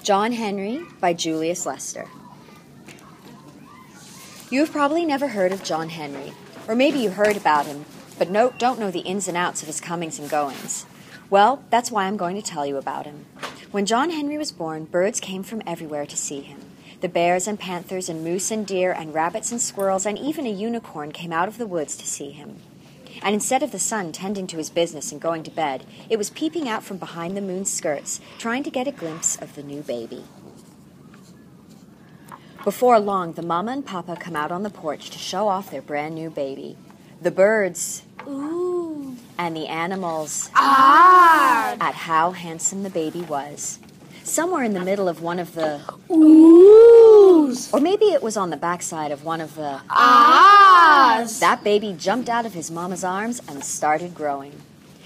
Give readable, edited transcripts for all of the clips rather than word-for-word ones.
John Henry by Julius Lester. You have probably never heard of John Henry, or maybe you heard about him, but don't know the ins and outs of his comings and goings. Well, that's why I'm going to tell you about him. When John Henry was born, birds came from everywhere to see him. The bears and panthers and moose and deer and rabbits and squirrels and even a unicorn came out of the woods to see him. And instead of the sun tending to his business and going to bed, it was peeping out from behind the moon's skirts, trying to get a glimpse of the new baby. Before long, the mama and papa come out on the porch to show off their brand new baby. The birds, ooh, and the animals, ah, at how handsome the baby was. Somewhere in the middle of one of the oohs, or maybe it was on the backside of one of the ahs, that baby jumped out of his mama's arms and started growing.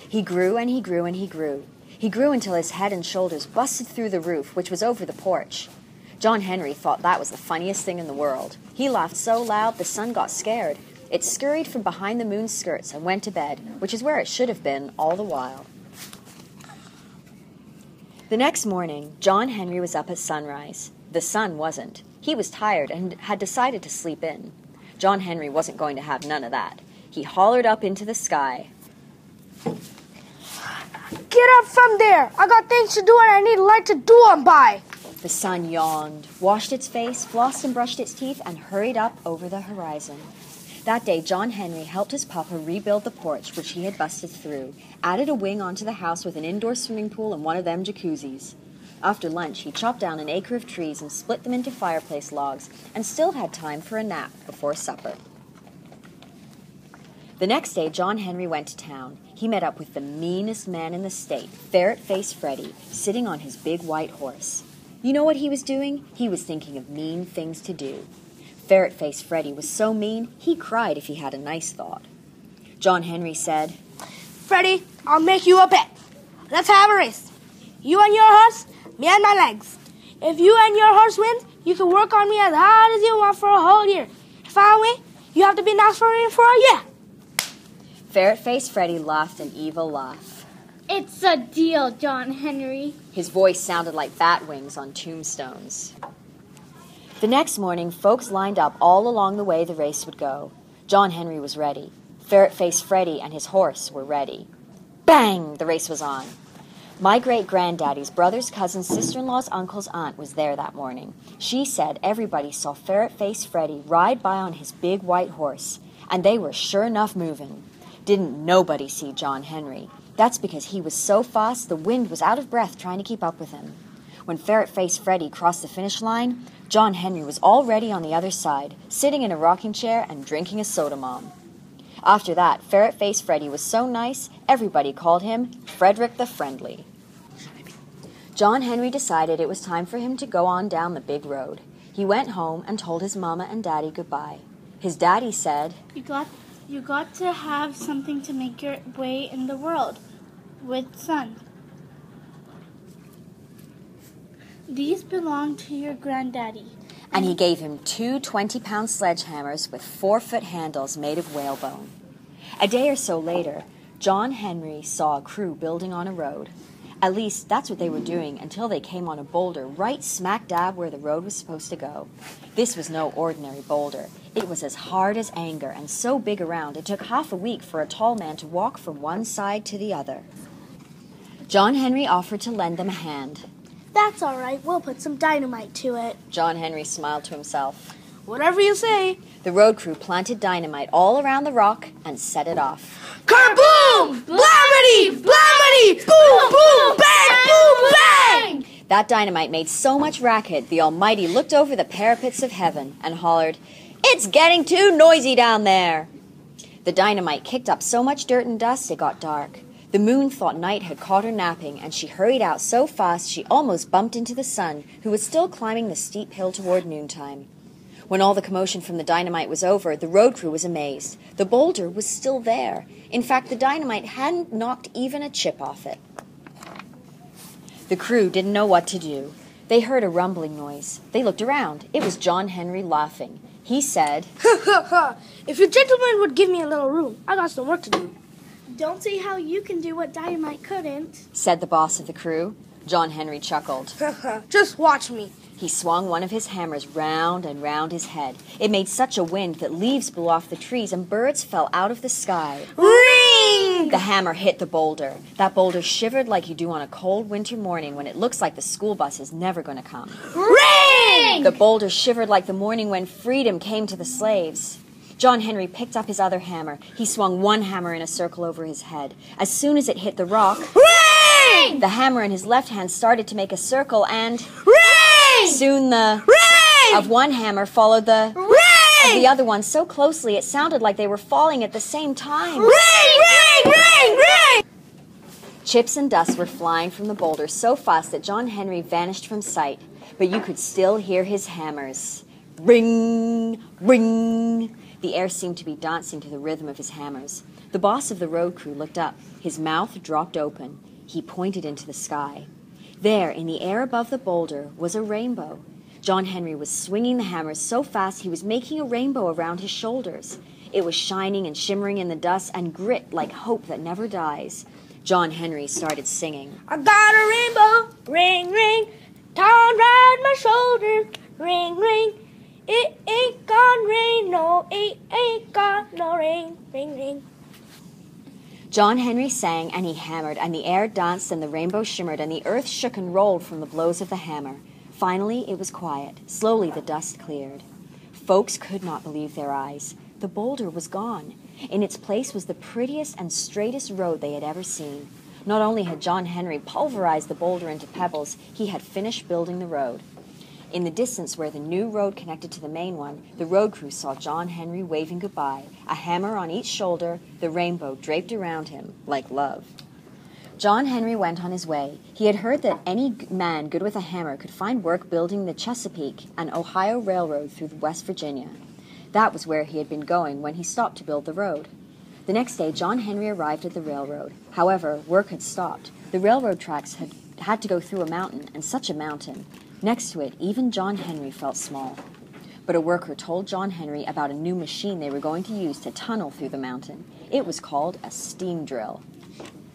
He grew and he grew and he grew. He grew until his head and shoulders busted through the roof, which was over the porch. John Henry thought that was the funniest thing in the world. He laughed so loud the sun got scared. It scurried from behind the moon's skirts and went to bed, which is where it should have been all the while. The next morning, John Henry was up at sunrise. The sun wasn't. He was tired and had decided to sleep in. John Henry wasn't going to have none of that. He hollered up into the sky. Get up from there! I got things to do and I need light to do them by! The sun yawned, washed its face, flossed and brushed its teeth, and hurried up over the horizon. That day, John Henry helped his papa rebuild the porch, which he had busted through, added a wing onto the house with an indoor swimming pool and one of them jacuzzis. After lunch, he chopped down an acre of trees and split them into fireplace logs, and still had time for a nap before supper. The next day, John Henry went to town. He met up with the meanest man in the state, Ferret-Faced Freddy, sitting on his big white horse. You know what he was doing? He was thinking of mean things to do. Ferret-Faced Freddy was so mean, he cried if he had a nice thought. John Henry said, Freddy, I'll make you a bet. Let's have a race. You and your horse, me and my legs. If you and your horse win, you can work on me as hard as you want for a whole year. If I win, you have to be nice for me for a year. Ferret-Faced Freddy laughed an evil laugh. It's a deal, John Henry. His voice sounded like bat wings on tombstones. The next morning, folks lined up all along the way the race would go. John Henry was ready. Ferret-Faced Freddy and his horse were ready. Bang! The race was on. My great-granddaddy's brother's cousin's sister-in-law's uncle's aunt was there that morning. She said everybody saw Ferret-Faced Freddy ride by on his big white horse, and they were sure enough moving. Didn't nobody see John Henry. That's because he was so fast the wind was out of breath trying to keep up with him. When Ferret-Faced Freddy crossed the finish line, John Henry was already on the other side, sitting in a rocking chair and drinking a soda mom. After that, Ferret-Faced Freddy was so nice, everybody called him Frederick the Friendly. John Henry decided it was time for him to go on down the big road. He went home and told his mama and daddy goodbye. His daddy said, You got to have something to make your way in the world with sun. These belong to your granddaddy. And he gave him 2 20-pound sledgehammers with 4-foot handles made of whalebone. A day or so later, John Henry saw a crew building on a road. At least, that's what they were doing until they came on a boulder right smack dab where the road was supposed to go. This was no ordinary boulder. It was as hard as anger and so big around it took half a week for a tall man to walk from one side to the other. John Henry offered to lend them a hand. That's all right. We'll put some dynamite to it. John Henry smiled to himself. Whatever you say. The road crew planted dynamite all around the rock and set it off. Kerboom! Blamity! Blamity! Boom! Boom! Bang! Boom! Bang! That dynamite made so much racket, the Almighty looked over the parapets of heaven and hollered, "It's getting too noisy down there!" The dynamite kicked up so much dirt and dust it got dark. The moon thought night had caught her napping, and she hurried out so fast she almost bumped into the sun, who was still climbing the steep hill toward noontime. When all the commotion from the dynamite was over, the road crew was amazed. The boulder was still there. In fact, the dynamite hadn't knocked even a chip off it. The crew didn't know what to do. They heard a rumbling noise. They looked around. It was John Henry laughing. He said, If you gentlemen would give me a little room, I got some work to do. Don't see how you can do what dynamite couldn't. said the boss of the crew. John Henry chuckled. Just watch me. He swung one of his hammers round and round his head. It made such a wind that leaves blew off the trees and birds fell out of the sky. Ring! The hammer hit the boulder. That boulder shivered like you do on a cold winter morning when it looks like the school bus is never going to come. Ring! The boulder shivered like the morning when freedom came to the slaves. John Henry picked up his other hammer. He swung one hammer in a circle over his head. As soon as it hit the rock, Ring! the hammer in his left hand started to make a circle, and Ring! soon the Ring! of one hammer followed the Ring! of the other one so closely it sounded like they were falling at the same time. Ring! Ring! Ring! Ring! Chips and dust were flying from the boulder so fast that John Henry vanished from sight, but you could still hear his hammers. Ring! Ring! The air seemed to be dancing to the rhythm of his hammers. The boss of the road crew looked up. His mouth dropped open. He pointed into the sky. There, in the air above the boulder, was a rainbow. John Henry was swinging the hammer so fast he was making a rainbow around his shoulders. It was shining and shimmering in the dust and grit like hope that never dies. John Henry started singing. I got a rainbow, ring, ring, down round my shoulder, ring, ring. It ain't gone rain, no, it ain't got no rain, ring, ring. John Henry sang and he hammered, and the air danced and the rainbow shimmered, and the earth shook and rolled from the blows of the hammer. Finally, it was quiet. Slowly, the dust cleared. Folks could not believe their eyes. The boulder was gone. In its place was the prettiest and straightest road they had ever seen. Not only had John Henry pulverized the boulder into pebbles, he had finished building the road. In the distance where the new road connected to the main one, the road crew saw John Henry waving goodbye, a hammer on each shoulder, the rainbow draped around him like love. John Henry went on his way. He had heard that any man good with a hammer could find work building the Chesapeake and Ohio Railroad through West Virginia. That was where he had been going when he stopped to build the road. The next day, John Henry arrived at the railroad. However, work had stopped. The railroad tracks had to go through a mountain, and such a mountain. Next to it, even John Henry felt small. But a worker told John Henry about a new machine they were going to use to tunnel through the mountain. It was called a steam drill.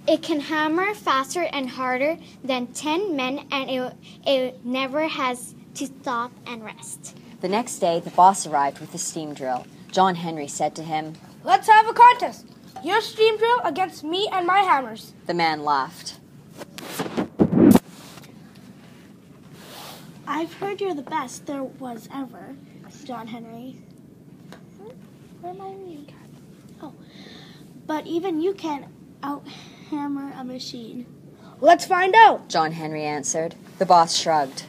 It can hammer faster and harder than 10 men, and it never has to stop and rest. The next day, the boss arrived with the steam drill. John Henry said to him, Let's have a contest. Your steam drill against me and my hammers. The man laughed. I've heard you're the best there was ever, John Henry. Where am I reading? Oh, but even you can't out-hammer a machine. Let's find out. John Henry answered. The boss shrugged.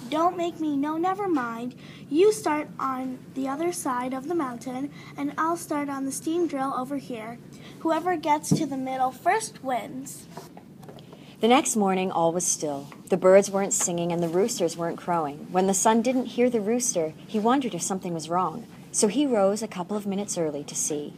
Don't make me. No, never mind. You start on the other side of the mountain, and I'll start on the steam drill over here. Whoever gets to the middle first wins. The next morning, all was still. The birds weren't singing and the roosters weren't crowing. When the son didn't hear the rooster, he wondered if something was wrong. So he rose a couple of minutes early to see.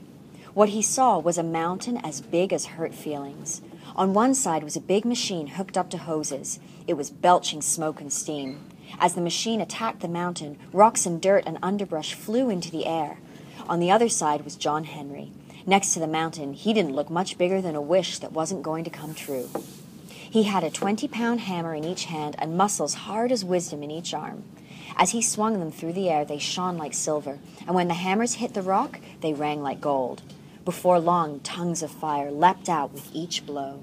What he saw was a mountain as big as hurt feelings. On one side was a big machine hooked up to hoses. It was belching smoke and steam. As the machine attacked the mountain, rocks and dirt and underbrush flew into the air. On the other side was John Henry. Next to the mountain, he didn't look much bigger than a wish that wasn't going to come true. He had a 20-pound hammer in each hand and muscles hard as wisdom in each arm. As he swung them through the air, they shone like silver, and when the hammers hit the rock, they rang like gold. Before long, tongues of fire leapt out with each blow.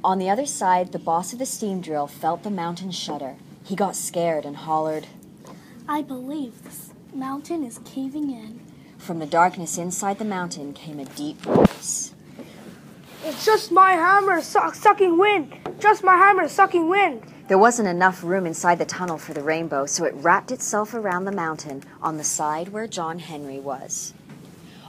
On the other side, the boss of the steam drill felt the mountain shudder. He got scared and hollered, I believe this mountain is caving in. From the darkness inside the mountain came a deep voice. It's just my hammer sucking wind. Just my hammer sucking wind. There wasn't enough room inside the tunnel for the rainbow, so it wrapped itself around the mountain on the side where John Henry was.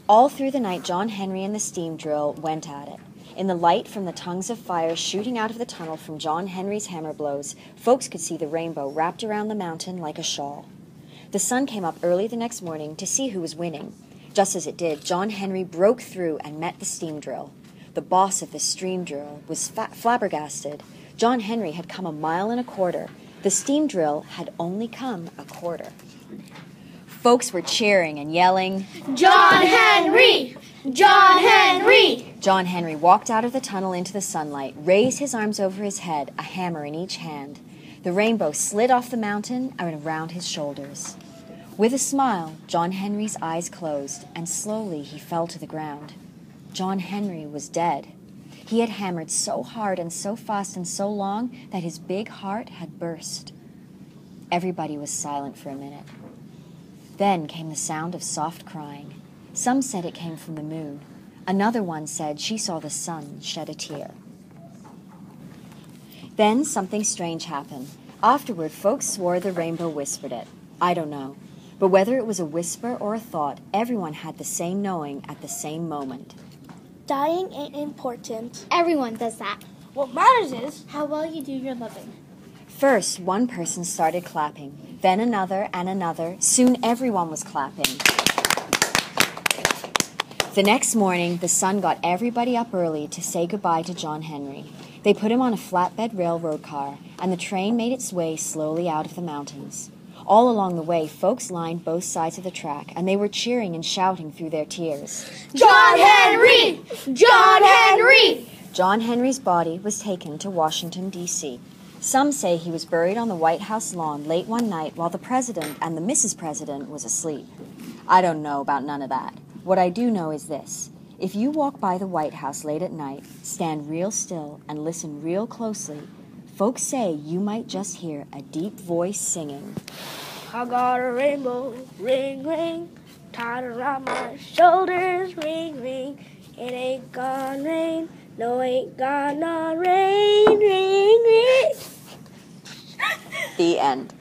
All through the night, John Henry and the steam drill went at it. In the light from the tongues of fire shooting out of the tunnel from John Henry's hammer blows, folks could see the rainbow wrapped around the mountain like a shawl. The sun came up early the next morning to see who was winning. Just as it did, John Henry broke through and met the steam drill. The boss of the steam drill was flabbergasted. John Henry had come 1.25 miles. The steam drill had only come a quarter. Folks were cheering and yelling, John Henry! John Henry! John Henry walked out of the tunnel into the sunlight, raised his arms over his head, a hammer in each hand. The rainbow slid off the mountain and around his shoulders. With a smile, John Henry's eyes closed, and slowly he fell to the ground. John Henry was dead. He had hammered so hard and so fast and so long that his big heart had burst. Everybody was silent for a minute. Then came the sound of soft crying. Some said it came from the moon. Another one said she saw the sun shed a tear. Then something strange happened. Afterward, folks swore the rainbow whispered it. I don't know. But whether it was a whisper or a thought, everyone had the same knowing at the same moment. Dying ain't important. Everyone does that. What matters is How well you do your living. First, one person started clapping, then another and another. Soon everyone was clapping. The next morning, the sun got everybody up early to say goodbye to John Henry. They put him on a flatbed railroad car, and the train made its way slowly out of the mountains. All along the way, folks lined both sides of the track, and they were cheering and shouting through their tears. John Henry! John Henry! John Henry's body was taken to Washington, D.C. Some say he was buried on the White House lawn late one night while the President and the Mrs. President was asleep. I don't know about none of that. What I do know is this. If you walk by the White House late at night, stand real still, and listen real closely, folks say you might just hear a deep voice singing. I got a rainbow, ring, ring, tied around my shoulders, ring, ring. It ain't gonna rain, no, ain't gonna rain, ring, ring. The end.